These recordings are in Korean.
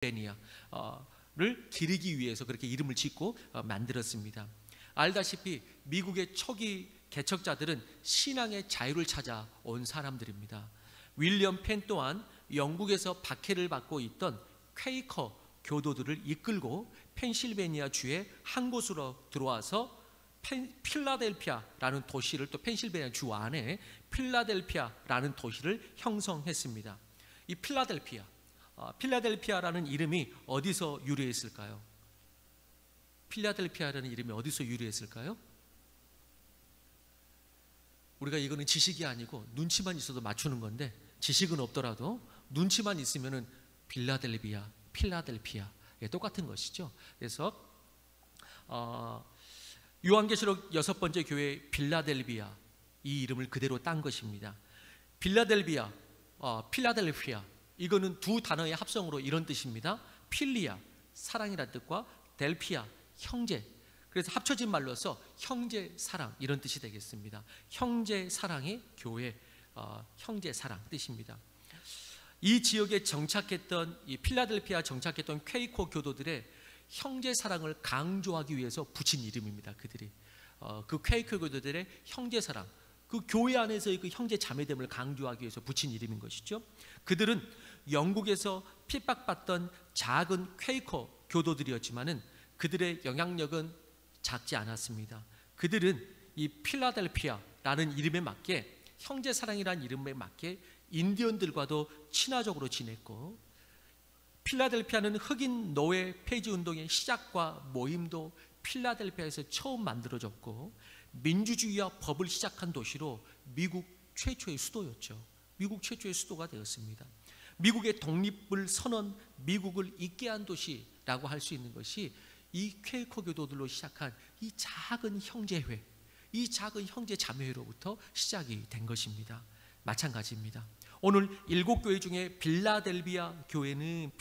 펜실베니아를 기리기 위해서 그렇게 이름을 짓고 만들었습니다. 알다시피 미국의 초기 개척자들은 신앙의 자유를 찾아 온 사람들입니다. 윌리엄 펜 또한 영국에서 박해를 받고 있던 퀘이커 교도들을 이끌고 펜실베니아 주의 한 곳으로 들어와서 필라델피아라는 도시를, 또 펜실베니아 주 안에 필라델피아라는 도시를 형성했습니다. 이 필라델피아라는 이름이 어디서 유래했을까요? 필라델피아라는 이름이 어디서 유래했을까요? 우리가 이거는 지식이 아니고 눈치만 있어도 맞추는 건데, 지식은 없더라도 눈치만 있으면은 필라델피아 똑같은 것이죠. 그래서 요한계시록 6번째 교회 필라델피아, 이 이름을 그대로 딴 것입니다. 필라델피아, 필라델피아, 이거는 두 단어의 합성으로 이런 뜻입니다. 필리아, 사랑이라는 뜻과 델피아, 형제. 그래서 합쳐진 말로서 형제 사랑, 이런 뜻이 되겠습니다. 형제 사랑의 교회, 형제 사랑 뜻입니다. 이 지역에 정착했던, 이 필라델피아 정착했던 퀘이커 교도들의 형제 사랑을 강조하기 위해서 붙인 이름입니다. 그들이 그 퀘이커 교도들의 형제 사랑, 그 교회 안에서의 그 형제 자매됨을 강조하기 위해서 붙인 이름인 것이죠. 그들은 영국에서 핍박받던 작은 퀘이커 교도들이었지만은 그들의 영향력은 작지 않았습니다. 그들은 이 필라델피아라는 이름에 맞게, 형제 사랑이라는 이름에 맞게 인디언들과도 친화적으로 지냈고, 필라델피아는 흑인 노예 폐지 운동의 시작과 모임도 필라델피아에서 처음 만들어졌고, 민주주의와 법을 시작한 도시로 미국 최초의 수도였죠. 미국 최초의 수도가 되었습니다. 미국의 독립을 선언, 미국을 있게 한 도시라고 할 수 있는 것이 이 퀘이커 교도들로 시작한 이 작은 형제회, 이 작은 형제 자매회로부터 시작이 된 것입니다. 마찬가지입니다. 오늘 7교회 중에 필라델피아 교회는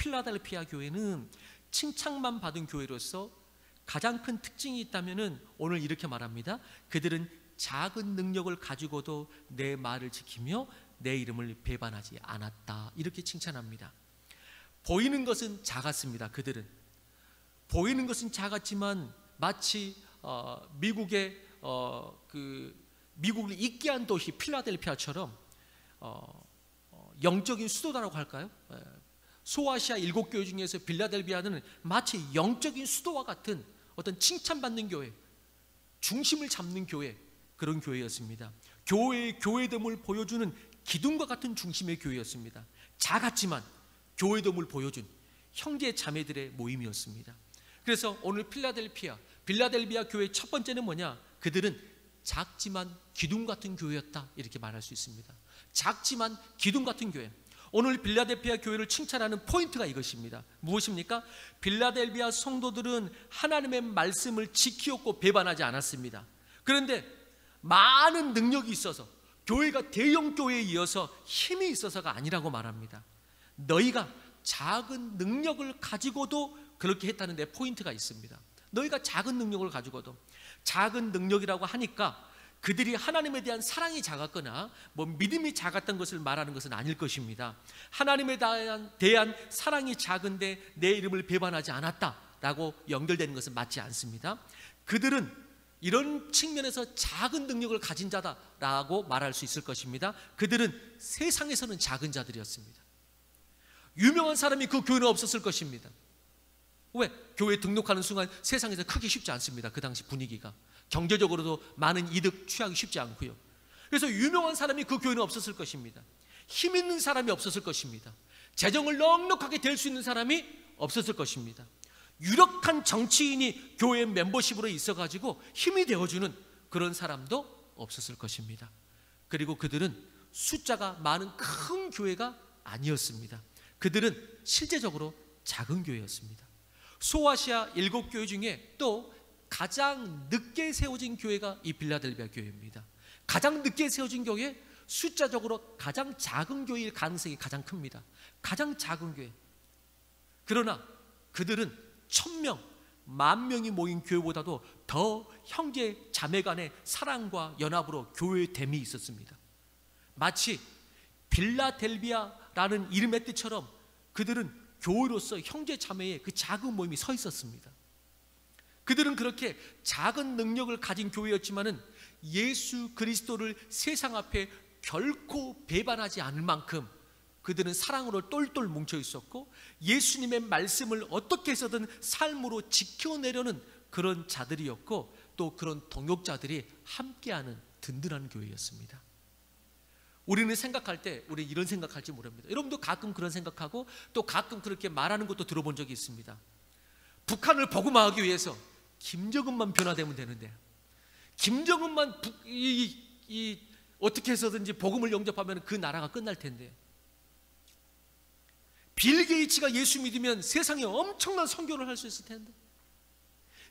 칭찬만 받은 교회로서 가장 큰 특징이 있다면은 오늘 이렇게 말합니다. 그들은 작은 능력을 가지고도 내 말을 지키며 내 이름을 배반하지 않았다, 이렇게 칭찬합니다. 보이는 것은 작았습니다. 그들은 보이는 것은 작았지만 마치 미국의 미국을 있게 한 도시 필라델피아처럼 영적인 수도다라고 할까요? 소아시아 7교회 중에서 필라델피아는 마치 영적인 수도와 같은 어떤 칭찬받는 교회, 중심을 잡는 교회, 그런 교회였습니다. 교회의 교회됨을 보여주는 기둥과 같은 중심의 교회였습니다. 작았지만 교회됨을 보여준 형제 자매들의 모임이었습니다. 그래서 오늘 필라델피아 교회의 첫 번째는 뭐냐? 그들은 작지만 기둥 같은 교회였다, 이렇게 말할 수 있습니다. 작지만 기둥 같은 교회. 오늘 필라델피아 교회를 칭찬하는 포인트가 이것입니다. 무엇입니까? 필라델피아 성도들은 하나님의 말씀을 지키었고 배반하지 않았습니다. 그런데 많은 능력이 있어서, 교회가 대형 교회에 이어서 힘이 있어서가 아니라고 말합니다. 너희가 작은 능력을 가지고도 그렇게 했다는 데 포인트가 있습니다. 너희가 작은 능력을 가지고도, 작은 능력이라고 하니까 그들이 하나님에 대한 사랑이 작았거나 믿음이 작았던 것을 말하는 것은 아닐 것입니다. 하나님에 대한 사랑이 작은데 내 이름을 배반하지 않았다라고 연결되는 것은 맞지 않습니다. 그들은 이런 측면에서 작은 능력을 가진 자다라고 말할 수 있을 것입니다. 그들은 세상에서는 작은 자들이었습니다. 유명한 사람이 그 교회는 없었을 것입니다. 왜? 교회에 등록하는 순간 세상에서 크기 쉽지 않습니다. 그 당시 분위기가 경제적으로도 많은 이득 취하기 쉽지 않고요. 그래서 유명한 사람이 그 교회는 없었을 것입니다. 힘 있는 사람이 없었을 것입니다. 재정을 넉넉하게 댈 수 있는 사람이 없었을 것입니다. 유력한 정치인이 교회 멤버십으로 있어가지고 힘이 되어주는 그런 사람도 없었을 것입니다. 그리고 그들은 숫자가 많은 큰 교회가 아니었습니다. 그들은 실제적으로 작은 교회였습니다. 소아시아 7교회 중에 또 가장 늦게 세워진 교회가 이 필라델피아 교회입니다. 가장 늦게 세워진 교회, 숫자적으로 가장 작은 교회일 가능성이 가장 큽니다. 가장 작은 교회. 그러나 그들은 1000명, 10,000명이 모인 교회보다도 더 형제 자매 간의 사랑과 연합으로 교회됨이 있었습니다. 마치 필라델피아라는 이름의 뜻처럼 그들은 교회로서 형제 자매의 그 작은 모임이 서 있었습니다. 그들은 그렇게 작은 능력을 가진 교회였지만은 예수 그리스도를 세상 앞에 결코 배반하지 않을 만큼 그들은 사랑으로 똘똘 뭉쳐 있었고, 예수님의 말씀을 어떻게 해서든 삶으로 지켜내려는 그런 자들이었고, 또 그런 동역자들이 함께하는 든든한 교회였습니다. 우리는 생각할 때 우리 이런 생각할지 모릅니다. 여러분도 가끔 그런 생각하고 또 가끔 그렇게 말하는 것도 들어본 적이 있습니다. 북한을 복음화하기 위해서 김정은만 변화되면 되는데, 김정은만 어떻게 해서든지 복음을 영접하면 그 나라가 끝날 텐데, 빌 게이츠가 예수 믿으면 세상에 엄청난 선교를 할 수 있을 텐데,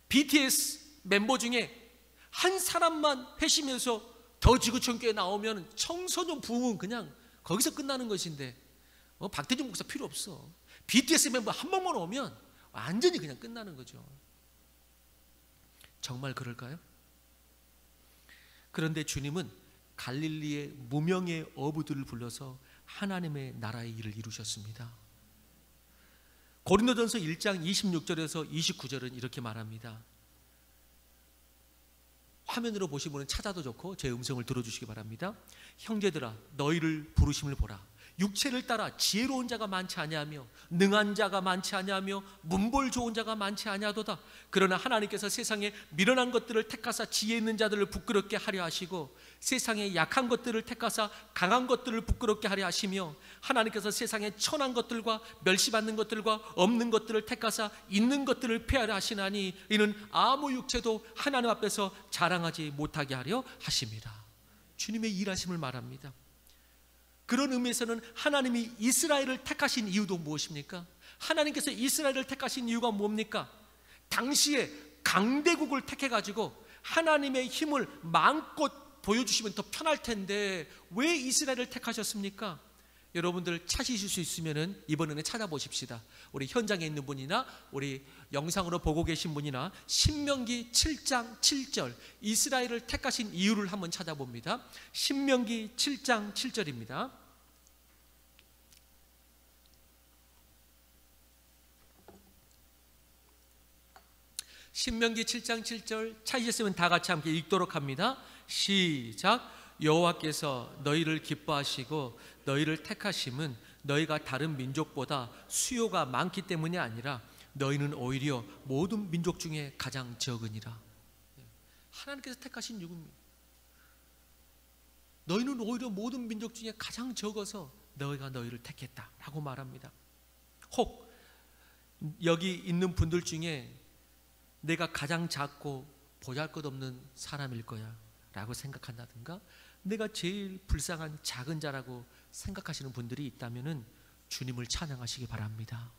BTS 멤버 중에 한 사람만 회심해서 더 지구촌 교회 나오면 청소년 부흥은 그냥 거기서 끝나는 것인데, 박태준 목사 필요 없어. BTS 멤버 한 명만 오면 완전히 그냥 끝나는 거죠. 정말 그럴까요? 그런데 주님은 갈릴리의 무명의 어부들을 불러서 하나님의 나라의 일을 이루셨습니다. 고린도전서 1장 26절에서 29절은 이렇게 말합니다. 화면으로 보신 분은 찾아도 좋고 제 음성을 들어주시기 바랍니다. 형제들아, 너희를 부르심을 보라. 육체를 따라 지혜로운 자가 많지 아니하며 능한 자가 많지 아니하며 문벌 좋은 자가 많지 아니하도다. 그러나 하나님께서 세상에 미련한 것들을 택하사 지혜 있는 자들을 부끄럽게 하려 하시고, 세상에 약한 것들을 택하사 강한 것들을 부끄럽게 하려 하시며, 하나님께서 세상에 천한 것들과 멸시받는 것들과 없는 것들을 택하사 있는 것들을 폐하려 하시나니, 이는 아무 육체도 하나님 앞에서 자랑하지 못하게 하려 하심이라. 주님의 일하심을 말합니다. 그런 의미에서는 하나님이 이스라엘을 택하신 이유도 무엇입니까? 하나님께서 이스라엘을 택하신 이유가 뭡니까? 당시에 강대국을 택해가지고 하나님의 힘을 마음껏 보여주시면 더 편할 텐데 왜 이스라엘을 택하셨습니까? 여러분들 찾으실 수 있으면 이번에는 찾아보십시다. 우리 현장에 있는 분이나 우리 영상으로 보고 계신 분이나 신명기 7장 7절 이스라엘을 택하신 이유를 한번 찾아봅니다. 신명기 7장 7절입니다. 신명기 7장 7절 찾으셨으면 다 같이 함께 읽도록 합니다. 시작. 여호와께서 너희를 기뻐하시고 너희를 택하심은 너희가 다른 민족보다 수요가 많기 때문이 아니라 너희는 오히려 모든 민족 중에 가장 적으니라. 하나님께서 택하신 이유입니다. 너희는 오히려 모든 민족 중에 가장 적어서 너희가 너희를 택했다라고 말합니다. 혹 여기 있는 분들 중에 내가 가장 작고 보잘것없는 사람일 거야 라고 생각한다든가, 내가 제일 불쌍한 작은 자라고 생각하시는 분들이 있다면 주님을 찬양하시기 바랍니다.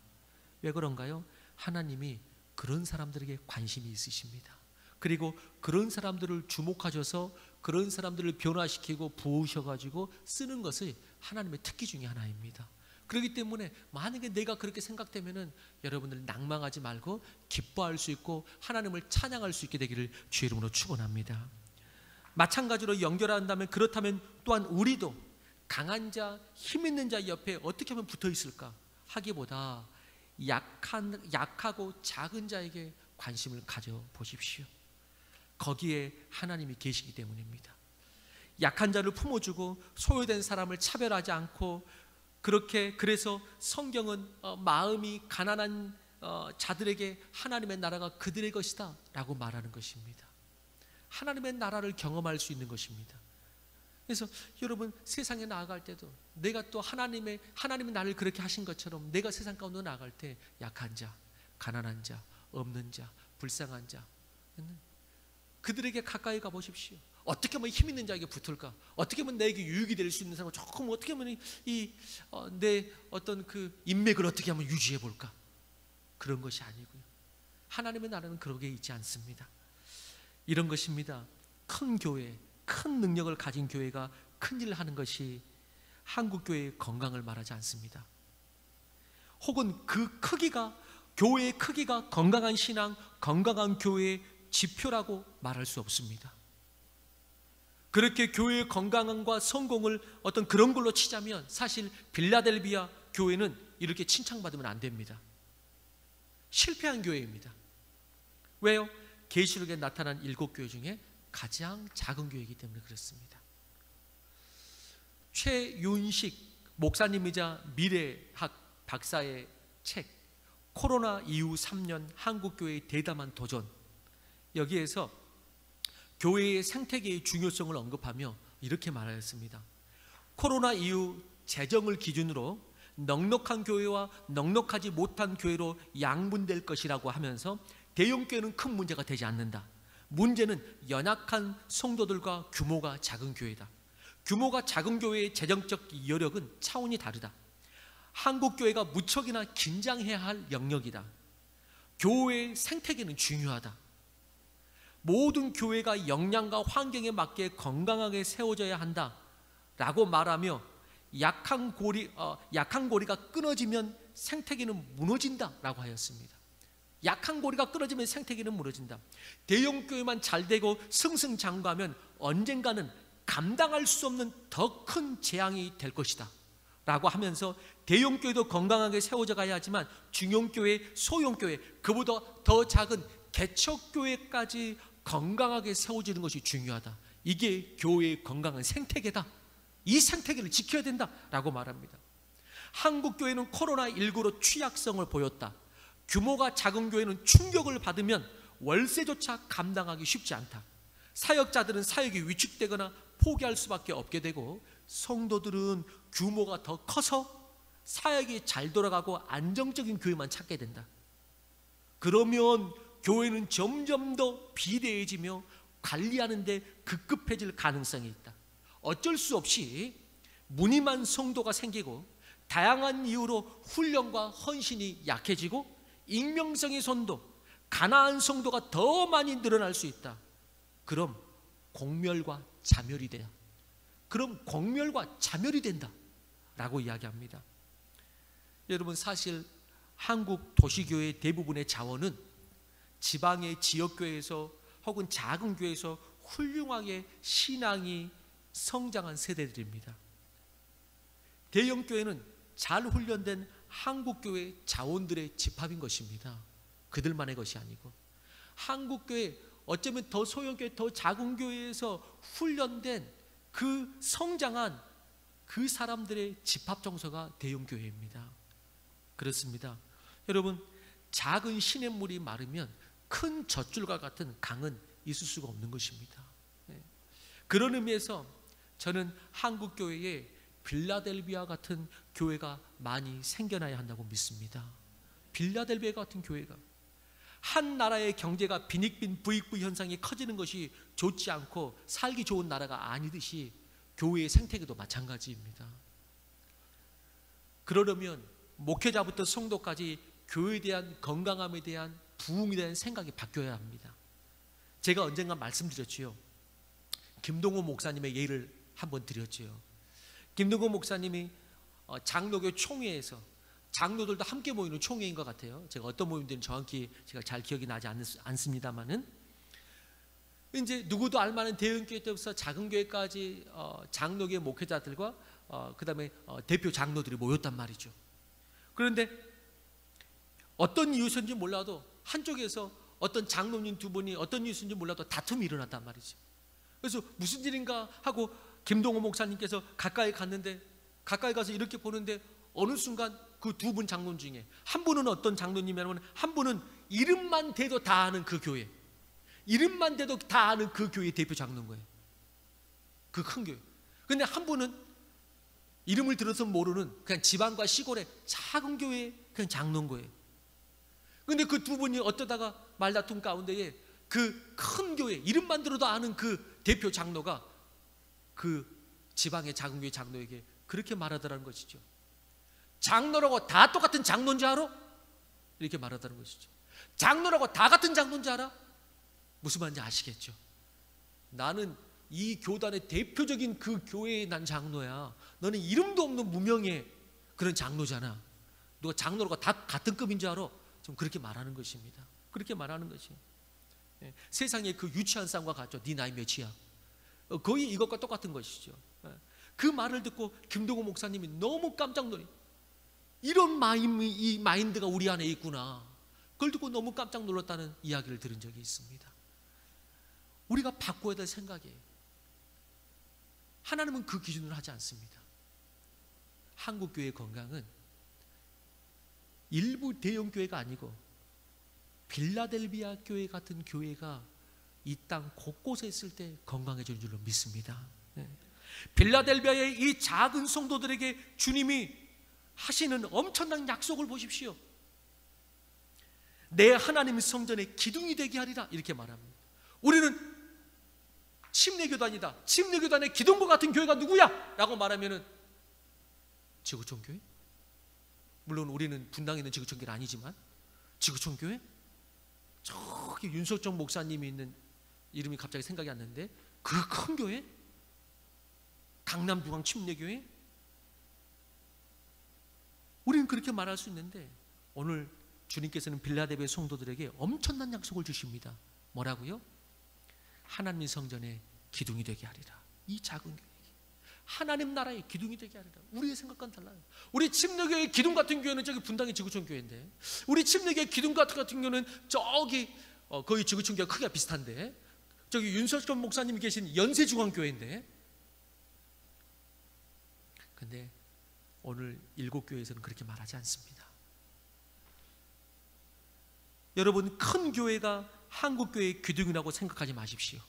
왜 그런가요? 하나님이 그런 사람들에게 관심이 있으십니다. 그리고 그런 사람들을 주목하셔서 그런 사람들을 변화시키고 부으셔가지고 쓰는 것이 하나님의 특기 중에 하나입니다. 그렇기 때문에 만약에 내가 그렇게 생각되면은 여러분들 낭망하지 말고 기뻐할 수 있고 하나님을 찬양할 수 있게 되기를 주의 이름으로 축원합니다. 마찬가지로 연결한다면, 그렇다면 또한 우리도 강한 자, 힘 있는 자 옆에 어떻게 하면 붙어 있을까 하기보다 약하고 작은 자에게 관심을 가져 보십시오. 거기에 하나님이 계시기 때문입니다. 약한 자를 품어주고 소외된 사람을 차별하지 않고, 그래서 성경은 마음이 가난한 자들에게 하나님의 나라가 그들의 것이다 라고 말하는 것입니다. 하나님의 나라를 경험할 수 있는 것입니다. 그래서 여러분 세상에 나아갈 때도 내가 또 하나님이 나를 그렇게 하신 것처럼 내가 세상 가운데 나아갈 때 약한 자, 가난한 자, 없는 자, 불쌍한 자, 그들에게 가까이 가보십시오. 어떻게 하면 힘 있는 자에게 붙을까? 어떻게 하면 내게 유익이 될 수 있는 사람을 조금 어떻게 하면 내 어떤 그 인맥을 어떻게 하면 유지해 볼까? 그런 것이 아니고요. 하나님의 나라는 그러게 있지 않습니다. 이런 것입니다. 큰 교회, 큰 능력을 가진 교회가 큰 일을 하는 것이 한국 교회의 건강을 말하지 않습니다. 혹은 그 크기가, 교회의 크기가 건강한 신앙, 건강한 교회의 지표라고 말할 수 없습니다. 그렇게 교회의 건강함과 성공을 어떤 그런 걸로 치자면 사실 빌라델비아 교회는 이렇게 칭찬받으면 안 됩니다. 실패한 교회입니다. 왜요? 계시록에 나타난 7교회 중에 가장 작은 교회이기 때문에 그렇습니다. 최윤식 목사님이자 미래학 박사의 책 코로나 이후 3년 한국교회의 대담한 도전, 여기에서 교회의 생태계의 중요성을 언급하며 이렇게 말하였습니다. 코로나 이후 재정을 기준으로 넉넉한 교회와 넉넉하지 못한 교회로 양분될 것이라고 하면서 대형교회는 큰 문제가 되지 않는다. 문제는 연약한 성도들과 규모가 작은 교회다. 규모가 작은 교회의 재정적 여력은 차원이 다르다. 한국 교회가 무척이나 긴장해야 할 영역이다. 교회의 생태계는 중요하다. 모든 교회가 역량과 환경에 맞게 건강하게 세워져야 한다 라고 말하며 약한 고리가 끊어지면 생태계는 무너진다 라고 하였습니다. 약한 고리가 끊어지면 생태계는 무너진다. 대형교회만 잘되고 승승장구하면 언젠가는 감당할 수 없는 더 큰 재앙이 될 것이다 라고 하면서 대형교회도 건강하게 세워져 가야 하지만 중형교회, 소형교회, 그보다 더 작은 개척교회까지 건강하게 세워지는 것이 중요하다. 이게 교회의 건강한 생태계다. 이 생태계를 지켜야 된다라고 말합니다. 한국 교회는 코로나19로 취약성을 보였다. 규모가 작은 교회는 충격을 받으면 월세조차 감당하기 쉽지 않다. 사역자들은 사역이 위축되거나 포기할 수밖에 없게 되고, 성도들은 규모가 더 커서 사역이 잘 돌아가고 안정적인 교회만 찾게 된다. 그러면 교회는 점점 더 비대해지며 관리하는 데 급급해질 가능성이 있다. 어쩔 수 없이 무늬만 성도가 생기고 다양한 이유로 훈련과 헌신이 약해지고 익명성의 성도, 가난한 성도가 더 많이 늘어날 수 있다. 그럼 공멸과 자멸이 돼요. 그럼 공멸과 자멸이 된다 라고 이야기합니다. 여러분, 사실 한국 도시교회 대부분의 자원은 지방의 지역교회에서 혹은 작은 교회에서 훌륭하게 신앙이 성장한 세대들입니다. 대형교회는 잘 훈련된 한국교회 자원들의 집합인 것입니다. 그들만의 것이 아니고, 한국교회, 어쩌면 더 소형교회, 더 작은 교회에서 훈련된 그 성장한 그 사람들의 집합 정서가 대형교회입니다. 그렇습니다. 여러분, 작은 시냇물이 마르면 큰 젖줄과 같은 강은 있을 수가 없는 것입니다. 그런 의미에서 저는 한국교회에 빌라델비아 같은 교회가 많이 생겨나야 한다고 믿습니다. 빌라델비아 같은 교회가, 한 나라의 경제가 빈익빈 부익부 현상이 커지는 것이 좋지 않고 살기 좋은 나라가 아니듯이 교회의 생태계도 마찬가지입니다. 그러려면 목회자부터 성도까지 교회에 대한 건강함에 대한 부흥에 대한 생각이 바뀌어야 합니다. 제가 언젠가 말씀드렸지요. 김동호 목사님의 예를 한번 드렸지요. 김동호 목사님이 장로교 총회에서, 장로들도 함께 모이는 총회인 것 같아요. 제가 어떤 모임들은 정확히 제가 잘 기억이 나지 않습니다만은, 이제 누구도 알만한 대형교회 때부터 작은 교회까지 장로교회 목회자들과 그 다음에 대표 장로들이 모였단 말이죠. 그런데 어떤 이유였는지 몰라도 한쪽에서 어떤 장로님 두 분이 어떤 이유였는지 몰라도 다툼이 일어났단 말이죠. 그래서 무슨 일인가 하고 김동호 목사님께서 가까이 갔는데, 가까이 가서 이렇게 보는데 어느 순간 그 두 분 장로님 중에 한 분은 어떤 장로님이냐면, 한 분은 이름만 대도 다 아는 그 교회, 이름만 대도 다 아는 그 교회 대표 장로인 거예요. 그 큰 교회. 근데 한 분은 이름을 들어서 모르는 그냥 지방과 시골의 작은 교회의 그냥 장로인 거예요. 근데 그 두 분이 어쩌다가 말다툼 가운데에 그 큰 교회, 이름만 들어도 아는 그 대표 장로가 그 지방의 작은 교회 장로에게 그렇게 말하더라는 것이죠. 장로라고 다 똑같은 장로인 줄 알아? 이렇게 말하더라는 것이죠. 장로라고 다 같은 장로인 줄 알아? 무슨 말인지 아시겠죠? 나는 이 교단의 대표적인 그 교회의 난 장로야. 너는 이름도 없는 무명의 그런 장로잖아. 너가 장로라고 다 같은 급인 줄 알아? 좀 그렇게 말하는 것입니다. 그렇게 말하는 것이 세상의 그 유치한 싸움과 같죠. 네 나이 몇이야? 거의 이것과 똑같은 것이죠. 그 말을 듣고 김동호 목사님이 너무 깜짝 놀래. 이런 이 마인드가 우리 안에 있구나. 그걸 듣고 너무 깜짝 놀랐다는 이야기를 들은 적이 있습니다. 우리가 바꿔야 될 생각이에요. 하나님은 그 기준으로 하지 않습니다. 한국교회의 건강은 일부 대형 교회가 아니고 빌라델비아 교회 같은 교회가 이 땅 곳곳에 있을 때 건강해지는 줄로 믿습니다. 빌라델비아의 이 작은 성도들에게 주님이 하시는 엄청난 약속을 보십시오. 내 하나님의 성전에 기둥이 되게 하리라, 이렇게 말합니다. 우리는 침례교단이다, 침례교단의 기둥과 같은 교회가 누구야? 라고 말하면은 지구촌 교회? 물론 우리는 분당에 있는 지구촌 교회는 아니지만 지구촌 교회? 저기 윤석정 목사님이 있는, 이름이 갑자기 생각이 안 나는데, 그 큰 교회? 강남중앙 침례교회? 우리는 그렇게 말할 수 있는데 오늘 주님께서는 빌라델비아 성도들에게 엄청난 약속을 주십니다. 뭐라고요? 하나님의 성전에 기둥이 되게 하리라. 이 작은 교회에게 하나님 나라의 기둥이 되게 하리라. 우리의 생각과는 달라요. 우리 침례교회의 기둥 같은 교회는 저기 분당의 지구촌 교회인데, 우리 침례교회 기둥 같은 경우는 저기 거의 지구촌 교회가 크기가 비슷한데, 저기 윤석천 목사님이 계신 연세중앙교회인데, 근데 오늘 일곱 교회에서는 그렇게 말하지 않습니다. 여러분, 큰 교회가 한국 교회의 기둥이라고 생각하지 마십시오.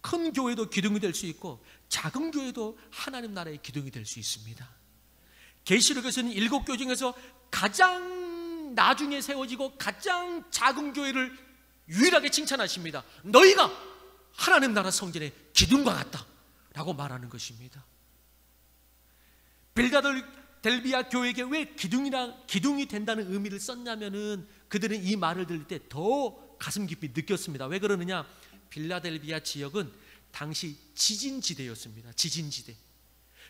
큰 교회도 기둥이 될 수 있고 작은 교회도 하나님 나라의 기둥이 될 수 있습니다. 계시록에서는 일곱 교회 중에서 가장 나중에 세워지고 가장 작은 교회를 유일하게 칭찬하십니다. 너희가 하나님 나라 성전의 기둥과 같다 라고 말하는 것입니다. 빌라델비아 교회에게 왜 기둥이 된다는 의미를 썼냐면은 그들은 이 말을 들을 때 더 가슴 깊이 느꼈습니다. 왜 그러느냐? 빌라델비아 지역은 당시 지진지대였습니다. 지진지대.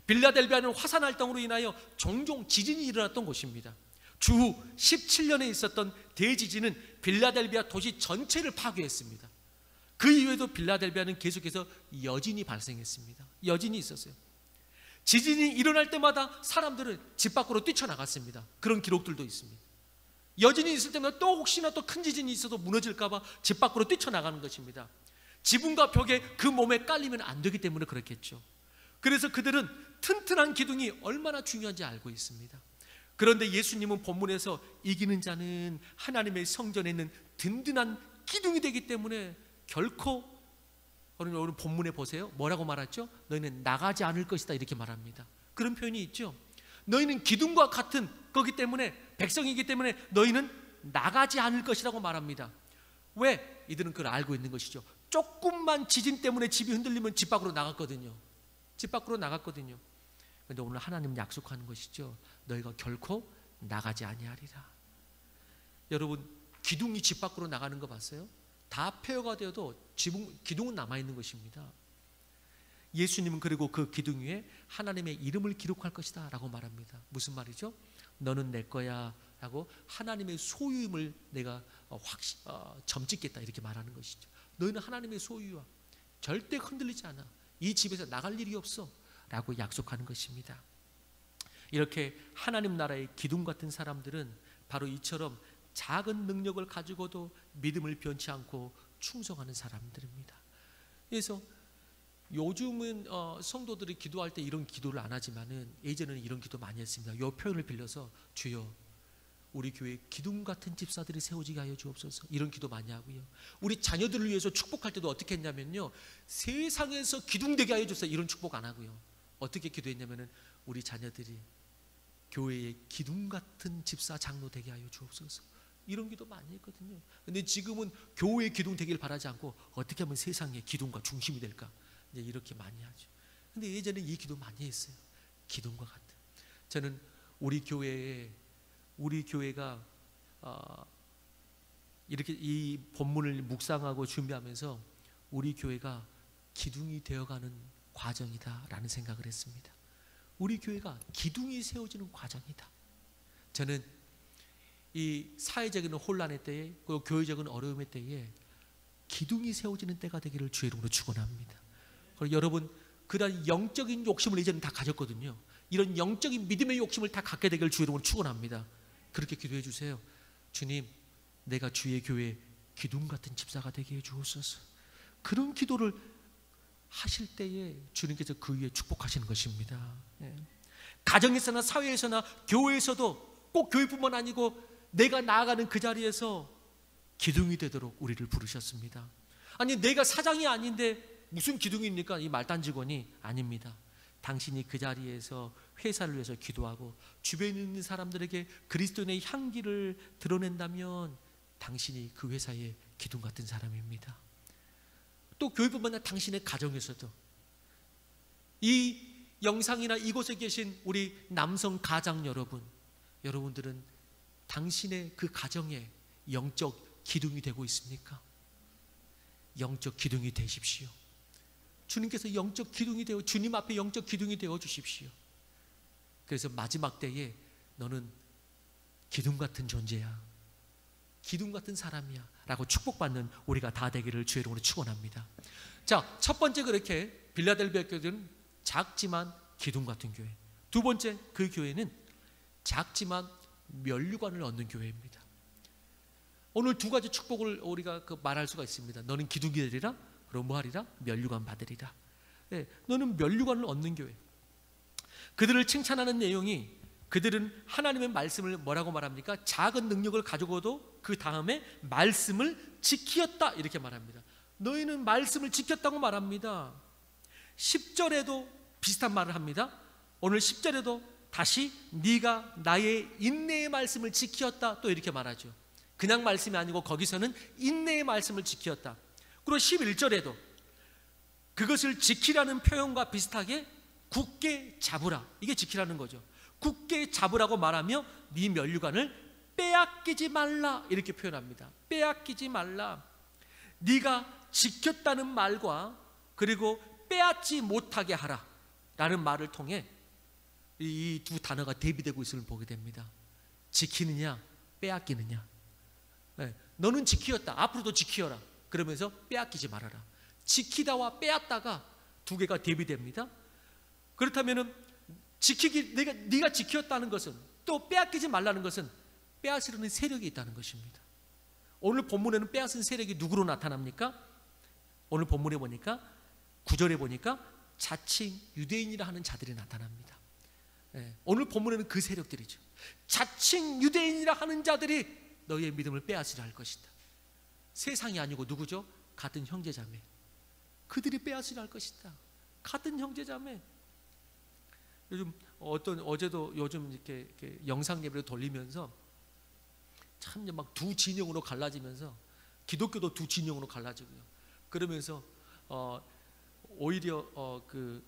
빌라델비아는 화산 활동으로 인하여 종종 지진이 일어났던 곳입니다. 주후 17년에 있었던 대지진은 빌라델비아 도시 전체를 파괴했습니다. 그 이후에도 빌라델비아는 계속해서 여진이 발생했습니다. 여진이 있었어요. 지진이 일어날 때마다 사람들은 집 밖으로 뛰쳐나갔습니다. 그런 기록들도 있습니다. 여진이 있을 때마다 또 혹시나 또 큰 지진이 있어도 무너질까 봐 집 밖으로 뛰쳐나가는 것입니다. 지붕과 벽에 그 몸에 깔리면 안 되기 때문에 그렇겠죠. 그래서 그들은 튼튼한 기둥이 얼마나 중요한지 알고 있습니다. 그런데 예수님은 본문에서 이기는 자는 하나님의 성전에 있는 든든한 기둥이 되기 때문에 결코, 오늘 본문에 보세요. 뭐라고 말했죠? 너희는 나가지 않을 것이다, 이렇게 말합니다. 그런 표현이 있죠. 너희는 기둥과 같은 거기 때문에, 백성이기 때문에 너희는 나가지 않을 것이라고 말합니다. 왜? 이들은 그걸 알고 있는 것이죠. 조금만 지진 때문에 집이 흔들리면 집 밖으로 나갔거든요. 집 밖으로 나갔거든요. 그런데 오늘 하나님 약속하는 것이죠. 너희가 결코 나가지 아니하리라. 여러분, 기둥이 집 밖으로 나가는 거 봤어요? 다 폐허가 되어도 기둥은 남아있는 것입니다. 예수님은 그리고 그 기둥 위에 하나님의 이름을 기록할 것이다 라고 말합니다. 무슨 말이죠? 너는 내 거야 라고 하나님의 소유임을 내가 점찍겠다, 이렇게 말하는 것이죠. 너희는 하나님의 소유야. 절대 흔들리지 않아. 이 집에서 나갈 일이 없어 라고 약속하는 것입니다. 이렇게 하나님 나라의 기둥 같은 사람들은 바로 이처럼 작은 능력을 가지고도 믿음을 변치 않고 충성하는 사람들입니다. 그래서 요즘은 성도들이 기도할 때 이런 기도를 안 하지만은 예전에는 이런 기도 많이 했습니다. 이 표현을 빌려서 주여 우리 교회 기둥 같은 집사들이 세워지게 하여 주옵소서, 이런 기도 많이 하고요. 우리 자녀들을 위해서 축복할 때도 어떻게 했냐면요, 세상에서 기둥 되게 하여 주옵소서, 이런 축복 안 하고요. 어떻게 기도했냐면은 우리 자녀들이 교회의 기둥 같은 집사 장로 되게 하여 주옵소서, 이런 기도 많이 했거든요. 근데 지금은 교회의 기둥 되길 바라지 않고 어떻게 하면 세상의 기둥과 중심이 될까, 이제 이렇게 많이 하죠. 근데 예전에 이 기도 많이 했어요. 기둥과 같은. 저는 우리 교회가 이렇게 이 본문을 묵상하고 준비하면서 우리 교회가 기둥이 되어가는 과정이다라는 생각을 했습니다. 우리 교회가 기둥이 세워지는 과정이다. 저는 이 사회적인 혼란의 때에, 그 교회적인 어려움의 때에 기둥이 세워지는 때가 되기를 주의 이름으로 축원합니다. 그리고 여러분, 그런 영적인 욕심을 이제는 다 가졌거든요. 이런 영적인 믿음의 욕심을 다 갖게 되길 주의 이름으로 축원합니다. 그렇게 기도해 주세요. 주님, 내가 주의 교회 기둥 같은 집사가 되게 해 주옵소서. 그런 기도를 하실 때에 주님께서 그 위에 축복하시는 것입니다. 가정에서나 사회에서나 교회에서도 꼭 교회뿐만 아니고 내가 나아가는 그 자리에서 기둥이 되도록 우리를 부르셨습니다. 아니, 내가 사장이 아닌데 무슨 기둥입니까? 이 말단 직원이 아닙니다. 당신이 그 자리에서 회사를 위해서 기도하고 주변에 있는 사람들에게 그리스도인의 향기를 드러낸다면 당신이 그 회사의 기둥 같은 사람입니다. 또 교회뿐만 아니라 당신의 가정에서도, 이 영상이나 이곳에 계신 우리 남성 가장 여러분, 여러분들은 당신의 그 가정에 영적 기둥이 되고 있습니까? 영적 기둥이 되십시오. 주님께서 영적 기둥이 되어, 주님 앞에 영적 기둥이 되어 주십시오. 그래서 마지막 때에 너는 기둥 같은 존재야, 기둥 같은 사람이야 라고 축복받는 우리가 다 되기를 주의 이름으로 축원합니다. 자, 첫 번째, 그렇게 빌라델비아 교회는 작지만 기둥 같은 교회. 두 번째, 그 교회는 작지만 면류관을 얻는 교회입니다. 오늘 두 가지 축복을 우리가 말할 수가 있습니다. 너는 기둥이 되리라, 그럼 뭐 하리라? 면류관 받으리라. 네, 너는 면류관을 얻는 교회. 그들을 칭찬하는 내용이, 그들은 하나님의 말씀을 뭐라고 말합니까? 작은 능력을 가지고도 그 다음에 말씀을 지키었다, 이렇게 말합니다. 너희는 말씀을 지켰다고 말합니다. 10절에도 비슷한 말을 합니다. 오늘 10절에도 다시 네가 나의 인내의 말씀을 지키었다, 또 이렇게 말하죠. 그냥 말씀이 아니고 거기서는 인내의 말씀을 지키었다. 그리고 11절에도 그것을 지키라는 표현과 비슷하게 굳게 잡으라, 이게 지키라는 거죠. 굳게 잡으라고 말하며 네 면류관을 빼앗기지 말라, 이렇게 표현합니다. 빼앗기지 말라. 네가 지켰다는 말과 그리고 빼앗지 못하게 하라 라는 말을 통해 이 두 단어가 대비되고 있음을 보게 됩니다. 지키느냐, 빼앗기느냐. 네, 너는 지키었다, 앞으로도 지키어라. 그러면서 빼앗기지 말아라. 지키다와 빼앗다가 두 개가 대비됩니다. 그렇다면은 네가 지켰다는 것은, 또 빼앗기지 말라는 것은 빼앗으려는 세력이 있다는 것입니다. 오늘 본문에는 빼앗은 세력이 누구로 나타납니까? 오늘 본문에 보니까 9절에 보니까 자칭 유대인이라 하는 자들이 나타납니다. 오늘 본문에는 그 세력들이죠. 자칭 유대인이라 하는 자들이 너희의 믿음을 빼앗으려 할 것이다. 세상이 아니고 누구죠? 같은 형제자매. 그들이 빼앗으려 할 것이다. 같은 형제자매. 어제도 요즘 이렇게 영상 예배를 돌리면서 참 막 두 진영으로 갈라지면서, 기독교도 두 진영으로 갈라지고요. 그러면서 오히려 그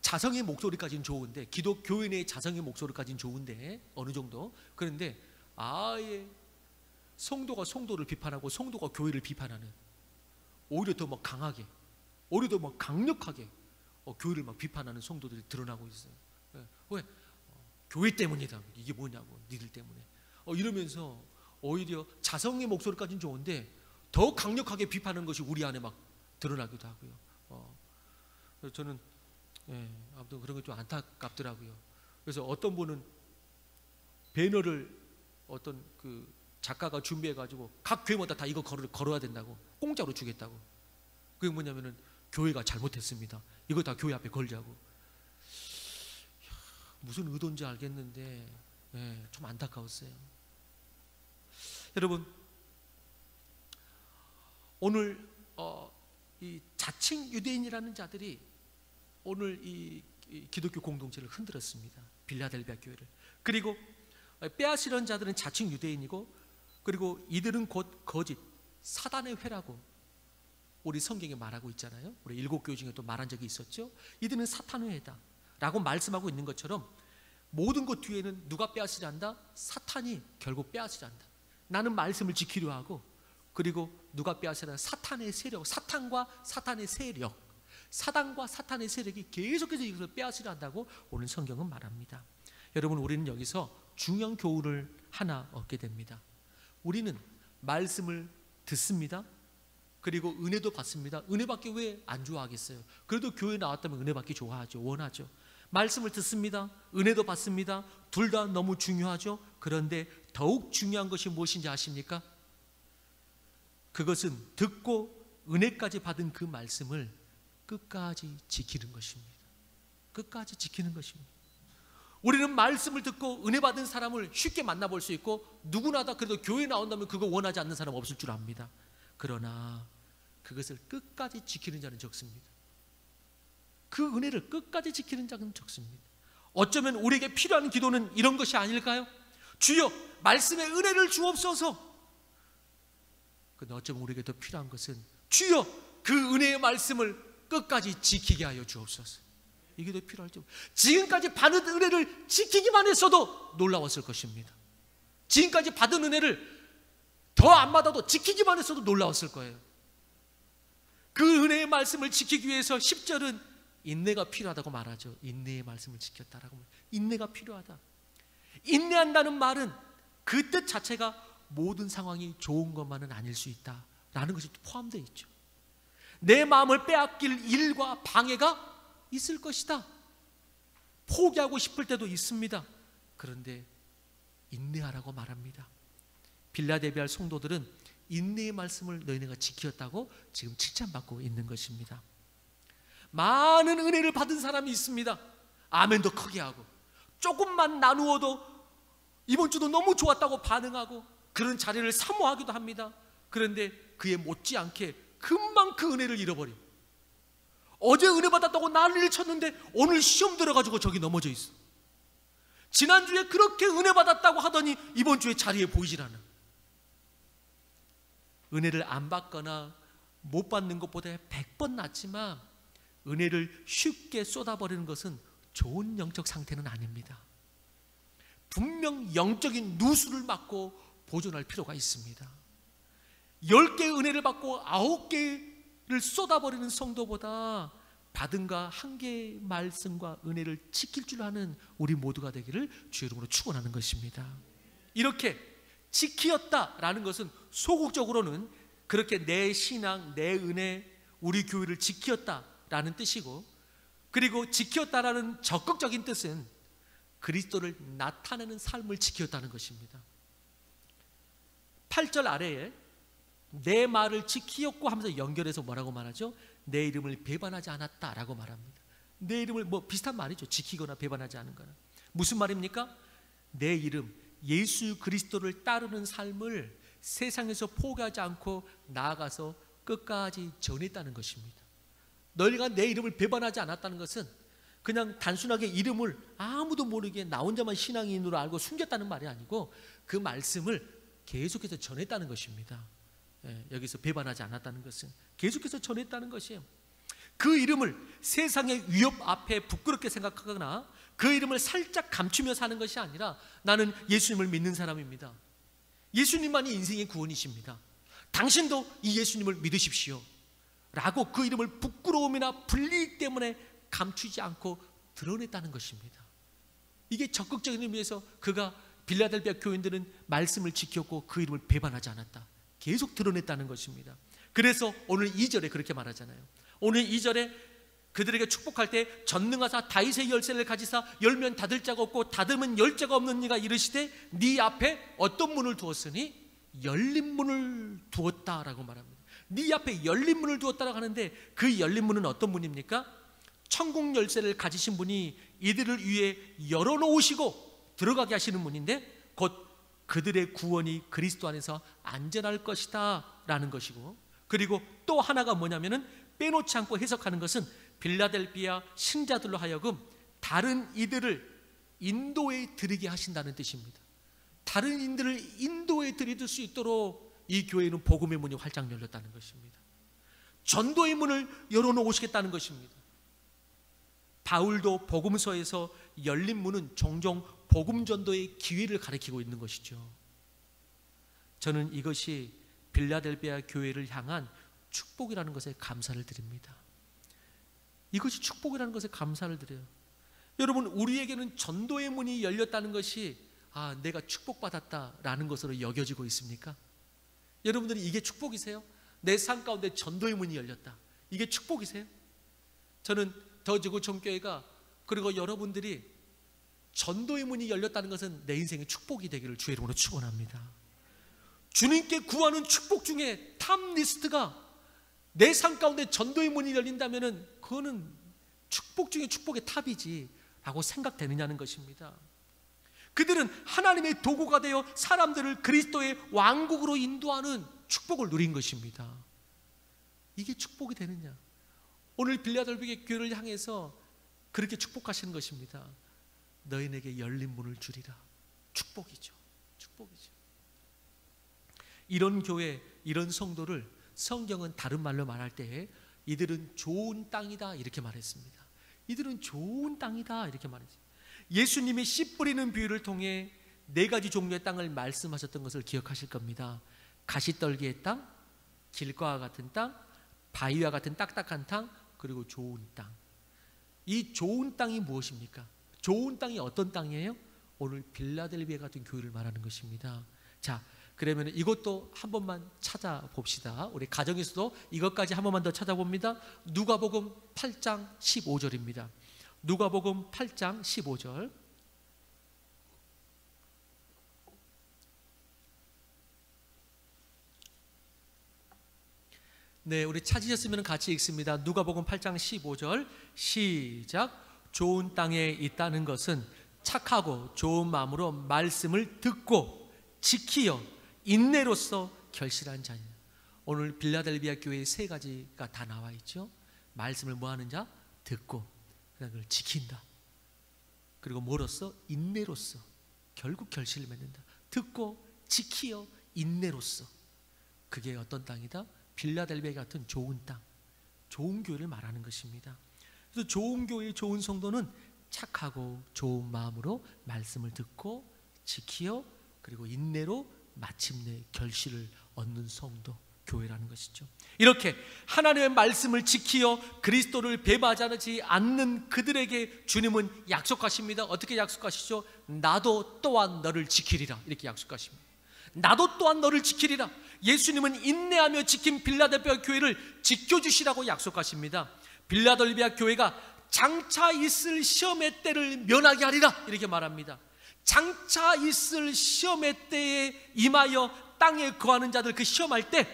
자성의 목소리까지는 좋은데, 기독교인의 자성의 목소리까지는 좋은데 어느 정도, 그런데 아예 성도가 성도를 비판하고 성도가 교회를 비판하는, 오히려 더 막 강하게, 오히려 더 막 강력하게 교회를 막 비판하는 성도들이 드러나고 있어요. 왜? 교회 때문이다. 이게 뭐냐고, 니들 때문에. 이러면서 오히려 자성의 목소리까지는 좋은데 더 강력하게 비판하는 것이 우리 안에 막 드러나기도 하고요. 그래서 저는 아무튼 그런 게 좀 안타깝더라고요. 그래서 어떤 분은 배너를 어떤 그 작가가 준비해가지고 각 교회마다 다 이거 걸어야 된다고, 공짜로 주겠다고. 그게 뭐냐면은 교회가 잘못했습니다, 이거 다 교회 앞에 걸자고. 무슨 의도인지 알겠는데 좀 안타까웠어요. 여러분, 오늘 이 자칭 유대인이라는 자들이 오늘 이 기독교 공동체를 흔들었습니다. 빌라델비아 교회를. 그리고 빼앗으려는 자들은 자칭 유대인이고, 그리고 이들은 곧 거짓 사단의 회라고 우리 성경에 말하고 있잖아요. 우리 7교회 중에 또 말한 적이 있었죠. 이들은 사탄의 회다 라고 말씀하고 있는 것처럼, 모든 것 뒤에는 누가 빼앗으려 한다? 사탄이 결국 빼앗으려 한다. 나는 말씀을 지키려 하고, 그리고 누가 빼앗으려 한다? 사탄의 세력, 사탄과 사탄의 세력, 사단과 사탄의 세력이 계속해서 이것을 빼앗으려 한다고 오늘 성경은 말합니다. 여러분, 우리는 여기서 중요한 교훈을 하나 얻게 됩니다. 우리는 말씀을 듣습니다. 그리고 은혜도 받습니다. 은혜 받기 왜 안 좋아하겠어요? 그래도 교회 나왔다면 은혜 받기 좋아하죠, 원하죠. 말씀을 듣습니다. 은혜도 받습니다. 둘 다 너무 중요하죠. 그런데 더욱 중요한 것이 무엇인지 아십니까? 그것은 듣고 은혜까지 받은 그 말씀을 끝까지 지키는 것입니다. 끝까지 지키는 것입니다. 우리는 말씀을 듣고 은혜 받은 사람을 쉽게 만나볼 수 있고, 누구나 다 그래도 교회 나온다면 그거 원하지 않는 사람 없을 줄 압니다. 그러나 그것을 끝까지 지키는 자는 적습니다. 그 은혜를 끝까지 지키는 자는 적습니다. 어쩌면 우리에게 필요한 기도는 이런 것이 아닐까요? 주여 말씀의 은혜를 주옵소서. 근데 어쩌면 우리에게 더 필요한 것은 주여 그 은혜의 말씀을 끝까지 지키게 하여 주옵소서. 이게 더 필요할지. 지금까지 받은 은혜를 지키기만 했어도 놀라웠을 것입니다. 지금까지 받은 은혜를 더 안 받아도 지키기만 했어도 놀라웠을 거예요. 그 은혜의 말씀을 지키기 위해서 10절은 인내가 필요하다고 말하죠. 인내의 말씀을 지켰다라고. 인내가 필요하다. 인내한다는 말은 그 뜻 자체가 모든 상황이 좋은 것만은 아닐 수 있다라는 것이 포함되어 있죠. 내 마음을 빼앗길 일과 방해가 있을 것이다. 포기하고 싶을 때도 있습니다. 그런데 인내하라고 말합니다. 빌라델비아 성도들은 인내의 말씀을 너희네가 지켰다고 지금 칭찬받고 있는 것입니다. 많은 은혜를 받은 사람이 있습니다. 아멘도 크게 하고, 조금만 나누어도 이번 주도 너무 좋았다고 반응하고, 그런 자리를 사모하기도 합니다. 그런데 그에 못지않게 금방 그 은혜를 잃어버려. 어제 은혜 받았다고 난리를 쳤는데 오늘 시험 들어가지고 저기 넘어져 있어. 지난주에 그렇게 은혜 받았다고 하더니 이번 주에 자리에 보이질 않아. 은혜를 안 받거나 못 받는 것보다 100번 낫지만 은혜를 쉽게 쏟아버리는 것은 좋은 영적 상태는 아닙니다. 분명 영적인 누수를 맞고 보존할 필요가 있습니다. 10개의 은혜를 받고 9개를 쏟아버리는 성도보다 받은 가 1개의 말씀과 은혜를 지킬 줄 아는 우리 모두가 되기를 주의 이름으로 축원하는 것입니다. 이렇게 지키었다라는 것은 소극적으로는 그렇게 내 신앙, 내 은혜, 우리 교회를 지키었다라는 뜻이고, 그리고 지키었다라는 적극적인 뜻은 그리스도를 나타내는 삶을 지켰다는 것입니다. 8절 아래에 내 말을 지키었고 하면서 연결해서 뭐라고 말하죠? 내 이름을 배반하지 않았다라고 말합니다. 내 이름을 비슷한 말이죠. 지키거나 배반하지 않은 거나. 무슨 말입니까? 내 이름 예수 그리스도를 따르는 삶을 세상에서 포기하지 않고 나아가서 끝까지 전했다는 것입니다. 너희가 내 이름을 배반하지 않았다는 것은 그냥 단순하게 이름을 아무도 모르게 나 혼자만 신앙인으로 알고 숨겼다는 말이 아니고 그 말씀을 계속해서 전했다는 것입니다. 여기서 배반하지 않았다는 것은 계속해서 전했다는 것이에요. 그 이름을 세상의 위협 앞에 부끄럽게 생각하거나 그 이름을 살짝 감추며 사는 것이 아니라 나는 예수님을 믿는 사람입니다. 예수님만이 인생의 구원이십니다. 당신도 이 예수님을 믿으십시오 라고 그 이름을 부끄러움이나 불리익 때문에 감추지 않고 드러냈다는 것입니다. 이게 적극적인 의미에서 그가 빌라델비아 교인들은 말씀을 지켰고 그 이름을 배반하지 않았다. 계속 드러냈다는 것입니다. 그래서 오늘 2절에 그렇게 말하잖아요. 오늘 2절에 그들에게 축복할 때 전능하사 다윗의 열쇠를 가지사 열면 닫을 자가 없고 닫으면 열 자가 없는 이가 이르시되 네 앞에 어떤 문을 두었으니 열린 문을 두었다라고 말합니다. 네 앞에 열린 문을 두었다라고 하는데 그 열린 문은 어떤 문입니까? 천국 열쇠를 가지신 분이 이들을 위해 열어놓으시고 들어가게 하시는 문인데 곧 그들의 구원이 그리스도 안에서 안전할 것이다 라는 것이고, 그리고 또 하나가 뭐냐면은 빼놓지 않고 해석하는 것은 빌라델비아 신자들로 하여금 다른 이들을 인도에 들이게 하신다는 뜻입니다. 다른 이들을 인도에 들이들 수 있도록 이 교회는 복음의 문이 활짝 열렸다는 것입니다. 전도의 문을 열어놓으시겠다는 것입니다. 바울도 복음서에서 열린 문은 종종 복음 전도의 기회를 가리키고 있는 것이죠. 저는 이것이 빌라델비아 교회를 향한 축복이라는 것에 감사를 드립니다. 이것이 축복이라는 것에 감사를 드려요. 여러분, 우리에게는 전도의 문이 열렸다는 것이 내가 축복받았다라는 것으로 여겨지고 있습니까? 여러분들이 이게 축복이세요? 내 삶 가운데 전도의 문이 열렸다. 이게 축복이세요? 저는 더 지구촌교회가 그리고 여러분들이 전도의 문이 열렸다는 것은 내 인생의 축복이 되기를 주의 이름으로 축원합니다. 주님께 구하는 축복 중에 탑 리스트가 내 삶 가운데 전도의 문이 열린다면 그거는 축복 중에 축복의 탑이지 라고 생각되느냐는 것입니다. 그들은 하나님의 도구가 되어 사람들을 그리스도의 왕국으로 인도하는 축복을 누린 것입니다. 이게 축복이 되느냐? 오늘 빌라델비아 교회를 향해서 그렇게 축복하시는 것입니다. 너희에게 열린 문을 주리라. 축복이죠. 축복이죠. 이런 교회, 이런 성도를 성경은 다른 말로 말할 때 이들은 좋은 땅이다 이렇게 말했습니다. 이들은 좋은 땅이다 이렇게 말했습니다. 예수님이 씨 뿌리는 비유를 통해 네 가지 종류의 땅을 말씀하셨던 것을 기억하실 겁니다. 가시떨기의 땅, 길과 같은 땅, 바위와 같은 딱딱한 땅, 그리고 좋은 땅. 이 좋은 땅이 무엇입니까? 좋은 땅이 어떤 땅이에요? 오늘 빌라델비아 같은 교회를 말하는 것입니다. 자, 그러면 이것도 한 번만 찾아봅시다. 우리 가정에서도 이것까지 한 번만 더 찾아봅니다. 누가복음 8장 15절입니다. 누가복음 8장 15절. 네, 우리 찾으셨으면 같이 읽습니다. 누가복음 8장 15절 시작. 좋은 땅에 있다는 것은 착하고 좋은 마음으로 말씀을 듣고 지키어 인내로서 결실한 자냐. 오늘 빌라델비아 교회의 세 가지가 다 나와 있죠. 말씀을 뭐 하는 자? 듣고 그걸 지킨다. 그리고 뭐로써? 인내로써 결국 결실을 맺는다. 듣고 지키어 인내로써. 그게 어떤 땅이다? 빌라델비아 같은 좋은 땅, 좋은 교회를 말하는 것입니다. 그래서 좋은 교회, 좋은 성도는 착하고 좋은 마음으로 말씀을 듣고 지키어 그리고 인내로 마침내 결실을 얻는 성도, 교회라는 것이죠. 이렇게 하나님의 말씀을 지키어 그리스도를 배반하지 않는 그들에게 주님은 약속하십니다. 어떻게 약속하시죠? 나도 또한 너를 지키리라 이렇게 약속하십니다. 나도 또한 너를 지키리라. 예수님은 인내하며 지킨 빌라델비아 교회를 지켜주시라고 약속하십니다. 빌라델비아 교회가 장차 있을 시험의 때를 면하게 하리라 이렇게 말합니다. 장차 있을 시험의 때에 임하여 땅에 거하는 자들 그 시험할 때,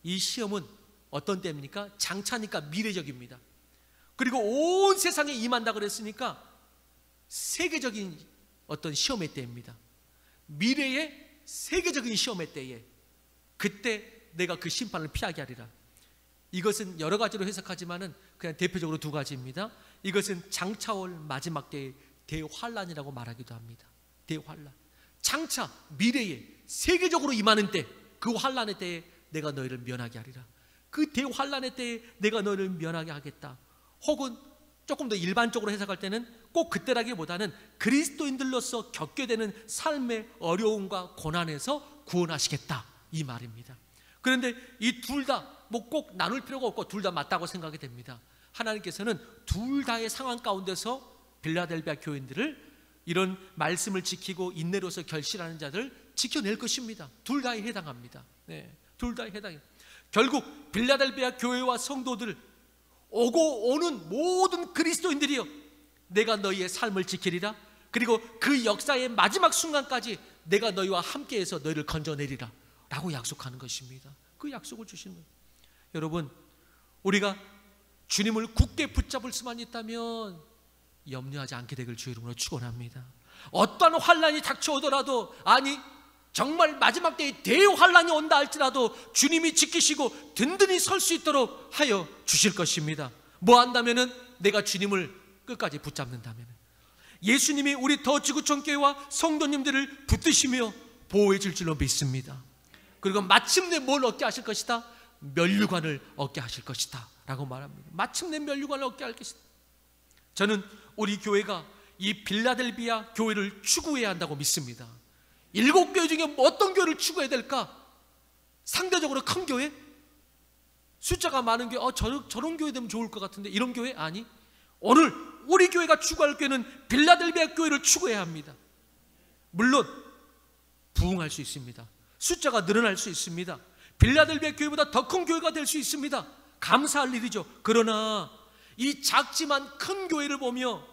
이 시험은 어떤 때입니까? 장차니까 미래적입니다. 그리고 온 세상에 임한다 그랬으니까 세계적인 어떤 시험의 때입니다. 미래의 세계적인 시험의 때에 그때 내가 그 심판을 피하게 하리라. 이것은 여러 가지로 해석하지만은 그냥 대표적으로 두 가지입니다. 이것은 장차올 마지막 때의 대환란이라고 말하기도 합니다. 대환란. 장차 미래에 세계적으로 임하는 때, 그 환란의 때에 내가 너희를 면하게 하리라. 그 대환란의 때에 내가 너희를 면하게 하겠다. 혹은 조금 더 일반적으로 해석할 때는 꼭 그때라기보다는 그리스도인들로서 겪게 되는 삶의 어려움과 고난에서 구원하시겠다 이 말입니다. 그런데 이 둘 다 뭐 꼭 나눌 필요가 없고 둘 다 맞다고 생각이 됩니다. 하나님께서는 둘 다의 상황 가운데서 빌라델비아 교인들을 이런 말씀을 지키고 인내로서 결실하는 자들 지켜낼 것입니다. 둘 다에 해당합니다. 네, 둘 다에 해당해요. 결국 빌라델비아 교회와 성도들, 오고 오는 모든 그리스도인들이여, 내가 너희의 삶을 지키리라. 그리고 그 역사의 마지막 순간까지 내가 너희와 함께해서 너희를 건져내리라 라고 약속하는 것입니다. 그 약속을 주시는 거예요. 여러분, 우리가 주님을 굳게 붙잡을 수만 있다면 염려하지 않게 되길 주의 이름으로 축원합니다. 어떠한 환란이 닥쳐오더라도, 아니 정말 마지막 때에 대환란이 온다 할지라도 주님이 지키시고 든든히 설 수 있도록 하여 주실 것입니다. 뭐 한다면은 내가 주님을 끝까지 붙잡는다면, 예수님이 우리 더 지구촌 교회와 성도님들을 붙드시며 보호해 줄 줄로 믿습니다. 그리고 마침내 뭘 얻게 하실 것이다? 면류관을 얻게 하실 것이다 라고 말합니다. 마침내 면류관을 얻게 할 것이다. 저는 우리 교회가 이 빌라델비아 교회를 추구해야 한다고 믿습니다. 7교회 중에 어떤 교회를 추구해야 될까? 상대적으로 큰 교회? 숫자가 많은 교회, 저런 교회 되면 좋을 것 같은데 이런 교회? 아니, 오늘 우리 교회가 추구할 교회는 빌라델비아 교회를 추구해야 합니다. 물론 부흥할 수 있습니다. 숫자가 늘어날 수 있습니다. 빌라델비아 교회보다 더 큰 교회가 될 수 있습니다. 감사할 일이죠. 그러나 이 작지만 큰 교회를 보며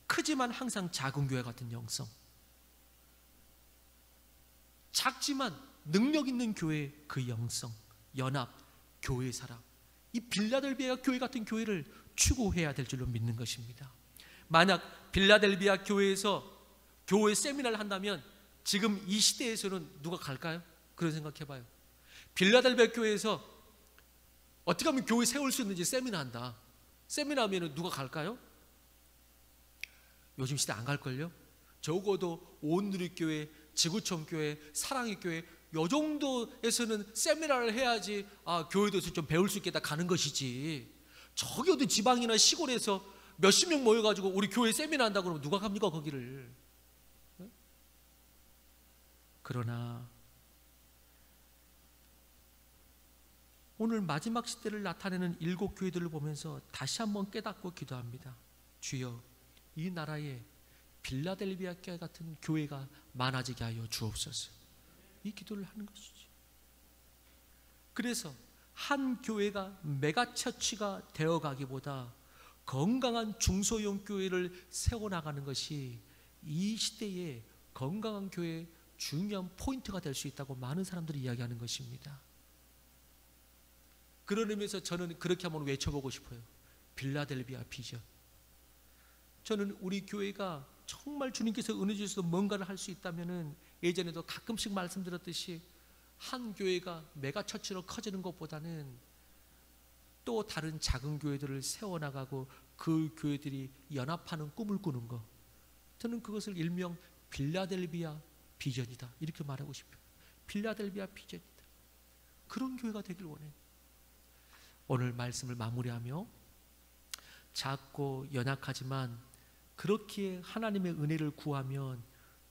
크지만 항상 작은 교회 같은 영성, 작지만 능력 있는 교회의 그 영성, 연합, 교회 사랑, 이 빌라델비아 교회 같은 교회를 추구해야 될 줄로 믿는 것입니다. 만약 빌라델비아 교회에서 교회 세미나를 한다면 지금 이 시대에서는 누가 갈까요? 그런 생각해봐요. 빌라델비아 교회에서 어떻게 하면 교회 세울 수 있는지 세미나 한다. 세미나 하면 누가 갈까요? 요즘 시대 안 갈걸요? 적어도 온누리교회, 지구촌교회, 사랑의 교회 요 정도에서는 세미나를 해야지 교회에서 좀 배울 수 있겠다 가는 것이지, 저기 어디 지방이나 시골에서 몇십 명 모여가지고 우리 교회 세미나 한다고 그러면 누가 갑니까 거기를? 그러나 오늘 마지막 시대를 나타내는 7 교회들을 보면서 다시 한번 깨닫고 기도합니다. 주여, 이 나라에 빌라델비아 교회 같은 교회가 많아지게 하여 주옵소서. 이 기도를 하는 것이지. 그래서 한 교회가 메가처치가 되어가기보다 건강한 중소형 교회를 세워나가는 것이 이 시대의 건강한 교회의 중요한 포인트가 될 수 있다고 많은 사람들이 이야기하는 것입니다. 그런 의미에서 저는 그렇게 한번 외쳐보고 싶어요. 빌라델비아 비전. 저는 우리 교회가 정말 주님께서 은혜 주셔서 뭔가를 할 수 있다면, 예전에도 가끔씩 말씀드렸듯이 한 교회가 메가처치로 커지는 것보다는 또 다른 작은 교회들을 세워나가고 그 교회들이 연합하는 꿈을 꾸는 것, 저는 그것을 일명 빌라델비아 비전이다 이렇게 말하고 싶어요. 빌라델비아 비전이다. 그런 교회가 되길 원해요. 오늘 말씀을 마무리하며, 작고 연약하지만 그렇게 하나님의 은혜를 구하면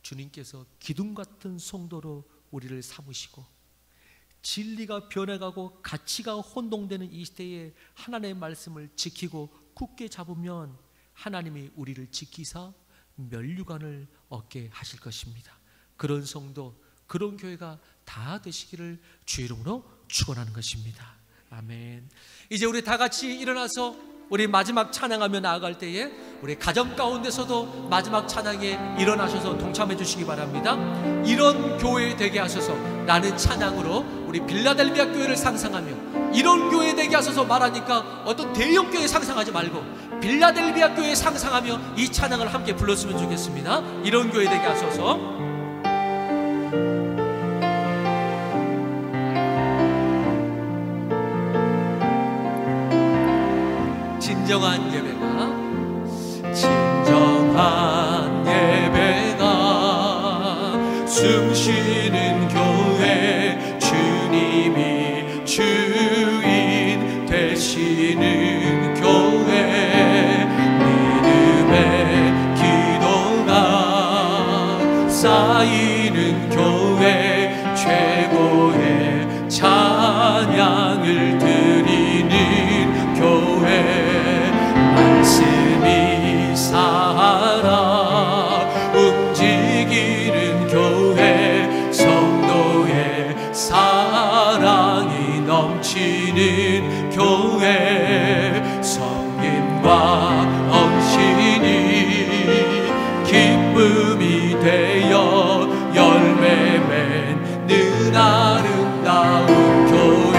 주님께서 기둥 같은 성도로 우리를 삼으시고, 진리가 변해가고 가치가 혼동되는 이 시대에 하나님의 말씀을 지키고 굳게 잡으면 하나님이 우리를 지키사 면류관을 얻게 하실 것입니다. 그런 성도, 그런 교회가 다 되시기를 주의 이름으로 축원하는 것입니다. 아멘. 이제 우리 다 같이 일어나서 우리 마지막 찬양하며 나아갈 때에 우리 가정 가운데서도 마지막 찬양에 일어나셔서 동참해 주시기 바랍니다. 이런 교회 되게 하셔서, 나는 찬양으로 우리 빌라델비아 교회를 상상하며, 이런 교회 되게 하셔서 말하니까 어떤 대형 교회 상상하지 말고 빌라델비아 교회 상상하며 이 찬양을 함께 불렀으면 좋겠습니다. 이런 교회 되게 하셔서. 진정한 예배가 숨쉬는 교회, 주님이 주인 되시는 교회, 믿음의 기도가 쌓이는 교회, 최고의 찬양을 드리는 교회, 말씀이 살아 움직이는 교회, 성도의 사랑이 넘치는 교회, 섬김과 헌신이 기쁨이 되어 열매 맺는 아름다운 교회,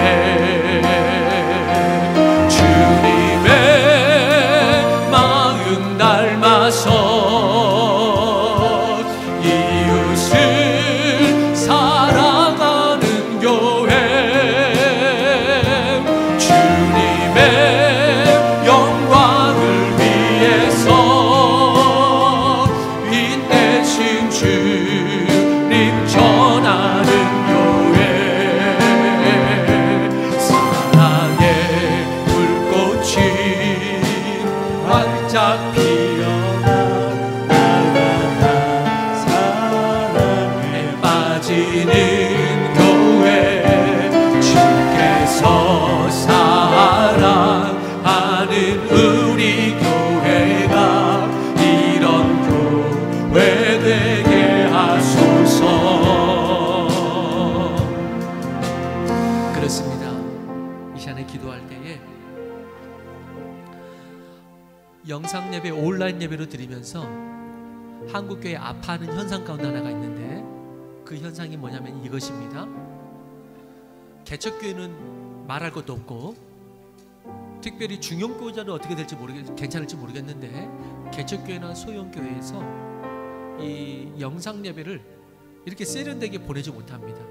닮아서 이웃을 사랑하는 교회, 주님의 영광을 위해서 인내신 주님 전하는 교회, 영상 예배, 온라인 예배로 드리면서 한국교회 아파하는 현상 가운데 하나가 있는데, 그 현상이 뭐냐면 이것입니다. 개척교회는 말할 것도 없고, 특별히 중형교회자는 어떻게 될지 괜찮을지 모르겠는데, 개척교회나 소형교회에서 이 영상 예배를 이렇게 세련되게 보내지 못합니다.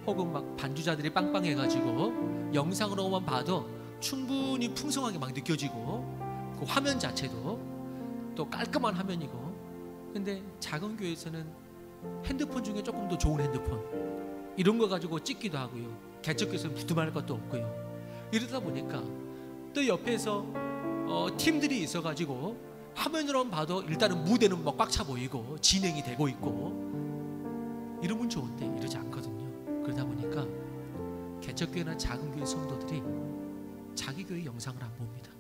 혹은 막 반주자들이 빵빵해가지고 영상으로만 봐도 충분히 풍성하게 막 느껴지고, 그 화면 자체도 또 깔끔한 화면이고, 근데 작은 교회에서는 핸드폰 중에 조금 더 좋은 핸드폰 이런 거 가지고 찍기도 하고요. 개척교회에서는 부뚜말 것도 없고요. 이러다 보니까 또 옆에서 팀들이 있어가지고 화면으로만 봐도 일단은 무대는 막 꽉 차 보이고 진행이 되고 있고, 이러면 좋은데 이러지 않거든요. 그러다 보니까 개척교회나 작은 교회 성도들이 자기 교회 영상을 안 봅니다.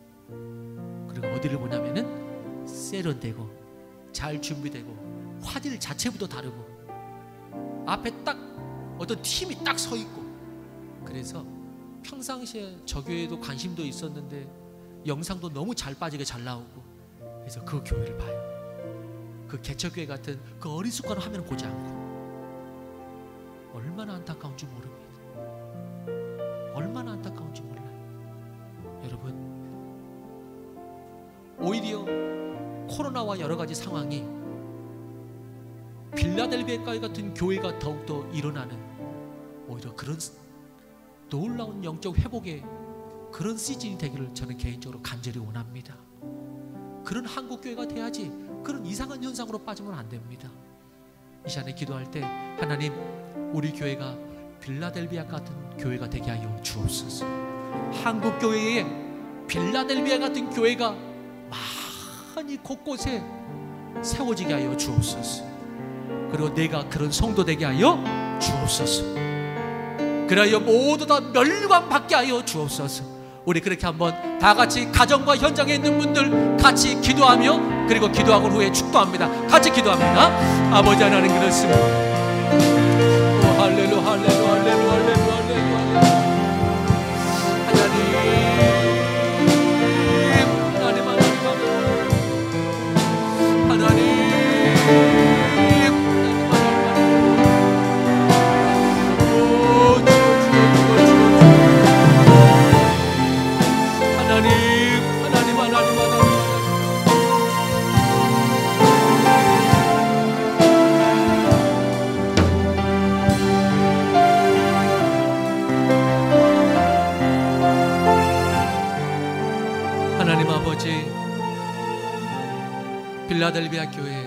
그리고 어디를 보냐면은 세련되고 잘 준비되고 화질 자체부터 다르고 앞에 딱 어떤 팀이 딱 서 있고, 그래서 평상시에 저 교회에도 관심도 있었는데 영상도 너무 잘 빠지게 잘 나오고, 그래서 그 교회를 봐요. 그 개척교회 같은 그 어리숙한 화면을 보지 않고. 얼마나 안타까운지 모릅니다. 얼마나 안타까운지 몰라요. 여러분, 오히려 코로나와 여러 가지 상황이 빌라델비아 같은 교회가 더욱더 일어나는, 오히려 그런 놀라운 영적 회복의 그런 시즌이 되기를 저는 개인적으로 간절히 원합니다. 그런 한국교회가 돼야지 그런 이상한 현상으로 빠지면 안 됩니다. 이 시간에 기도할 때, 하나님, 우리 교회가 빌라델비아 같은 교회가 되게 하여 주옵소서. 한국교회에 빌라델비아 같은 교회가 많이 곳곳에 세워지게 하여 주옵소서. 그리고 내가 그런 성도 되게 하여 주옵소서. 그래야 모두 다 멸류관 받게 하여 주옵소서. 우리 그렇게 한번 다 같이 가정과 현장에 있는 분들 같이 기도하며, 그리고 기도하고 후에 축도합니다. 같이 기도합니다. 아버지 하나님, 그렇습니다. 오, 할렐루야, 할렐루야, 할렐루야, 할렐루야, 할렐루야. 하나님, 하나님, 하나님, 하나님. 하나님 아버지, 빌라델비아 교회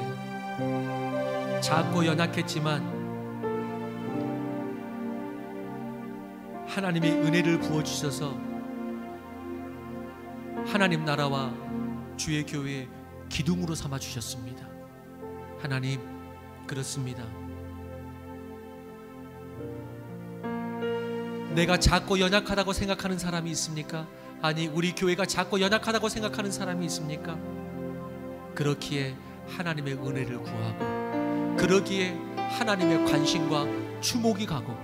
작고 연약했지만 하나님이 은혜를 부어주셔서 하나님 나라와 주의 교회의 기둥으로 삼아주셨습니다. 하나님, 그렇습니다. 내가 작고 연약하다고 생각하는 사람이 있습니까? 아니, 우리 교회가 작고 연약하다고 생각하는 사람이 있습니까? 그렇기에 하나님의 은혜를 구하고, 그러기에 하나님의 관심과 주목이 가고,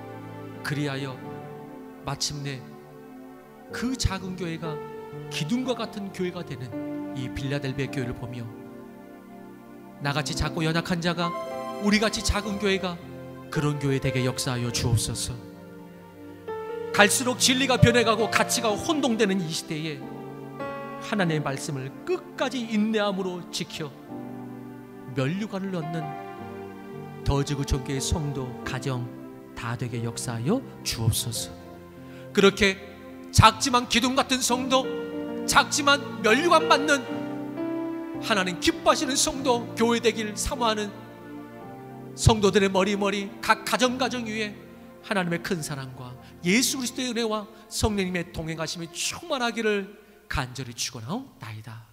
그리하여 마침내 그 작은 교회가 기둥과 같은 교회가 되는 이 빌라델비아 교회를 보며, 나같이 작고 연약한 자가, 우리같이 작은 교회가 그런 교회 되게 역사하여 주옵소서. 갈수록 진리가 변해가고 가치가 혼동되는 이 시대에 하나님의 말씀을 끝까지 인내함으로 지켜 면류관을 넣는 더 지구촌교회 성도, 가정 다 되게 역사하여 주옵소서. 그렇게 작지만 기둥 같은 성도, 작지만 면류관 받는 하나님 기뻐하시는 성도, 교회 되길 사모하는 성도들의 머리 각 가정 위에 하나님의 큰 사랑과 예수 그리스도의 은혜와 성령님의 동행하심이 충만하기를 간절히 축원하옵나이다.